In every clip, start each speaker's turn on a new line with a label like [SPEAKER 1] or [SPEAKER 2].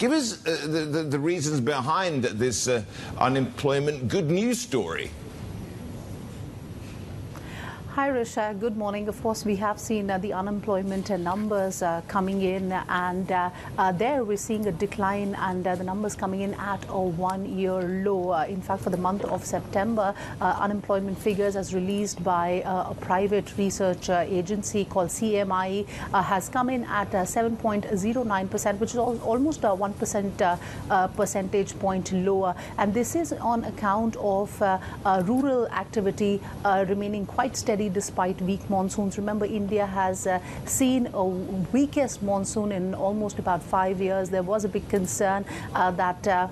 [SPEAKER 1] Give us the reasons behind this unemployment good news story.
[SPEAKER 2] Hi, Risha. Good morning. Of course, we have seen the unemployment numbers coming in, and there we're seeing a decline, and the numbers coming in at a one-year low. In fact, for the month of September, unemployment figures as released by a private research agency called CMI has come in at 7.09%, which is almost 1% percentage point lower. And this is on account of rural activity remaining quite steady despite weak monsoons. Remember, India has seen a weakest monsoon in almost about 5 years. There was a big concern that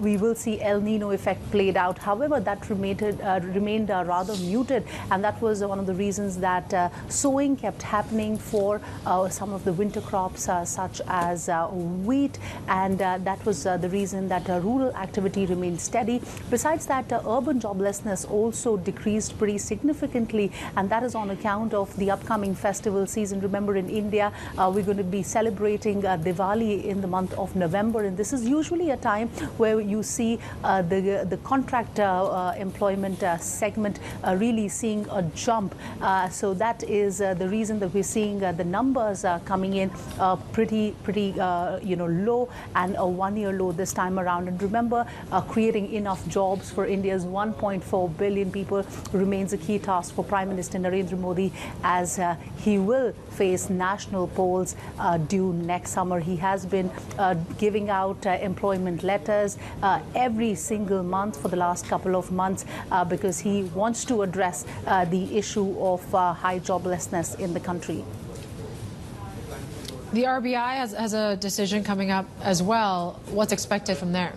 [SPEAKER 2] we will see El Nino effect played out. However, that remained rather muted, and that was one of the reasons that sowing kept happening for some of the winter crops such as wheat, and that was the reason that rural activity remained steady. Besides that, urban joblessness also decreased pretty significantly, and that is on account of the upcoming festival season. Remember, in India, we're going to be celebrating Diwali in the month of November, and this is usually a time where you see the contract employment segment really seeing a jump. So that is the reason that we're seeing the numbers coming in pretty low, and a one-year low this time around. And remember, creating enough jobs for India's 1.4 billion people remains a key task for Prime Minister Narendra Modi, as he will face national polls due next summer. He has been giving out employment letters every single month for the last couple of months because he wants to address the issue of high joblessness in the country.
[SPEAKER 3] The RBI has a decision coming up as well. What's expected from there?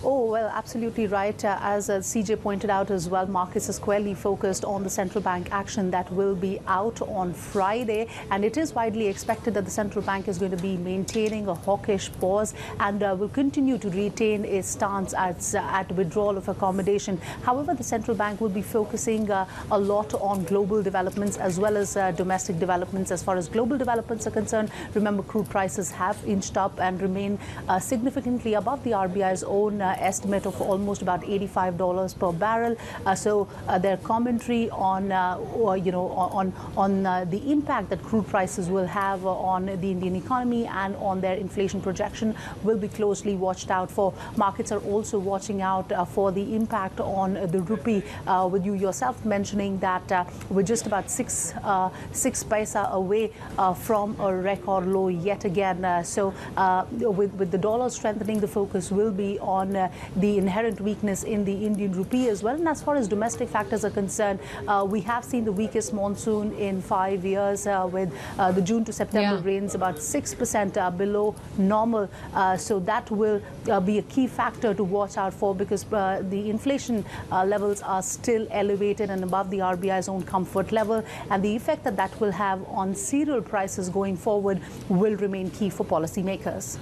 [SPEAKER 2] Oh, well, absolutely right. As CJ pointed out as well, markets are squarely focused on the central bank action that will be out on Friday. And it is widely expected that the central bank is going to be maintaining a hawkish pause and will continue to retain a stance at withdrawal of accommodation. However, the central bank will be focusing a lot on global developments as well as domestic developments. As far as global developments are concerned, remember, crude prices have inched up and remain significantly above the RBI's own estimate of almost about $85 per barrel. So their commentary on the impact that crude prices will have on the Indian economy and on their inflation projection will be closely watched out for. Markets are also watching out for the impact on the rupee, with you yourself mentioning that we're just about six paisa away from a record low yet again. So with the dollar strengthening, the focus will be on the inherent weakness in the Indian rupee as well. And as far as domestic factors are concerned, we have seen the weakest monsoon in 5 years, with the June to September rains about 6% below normal. So that will be a key factor to watch out for, because the inflation levels are still elevated and above the RBI's own comfort level. And the effect that will have on cereal prices going forward will remain key for policymakers.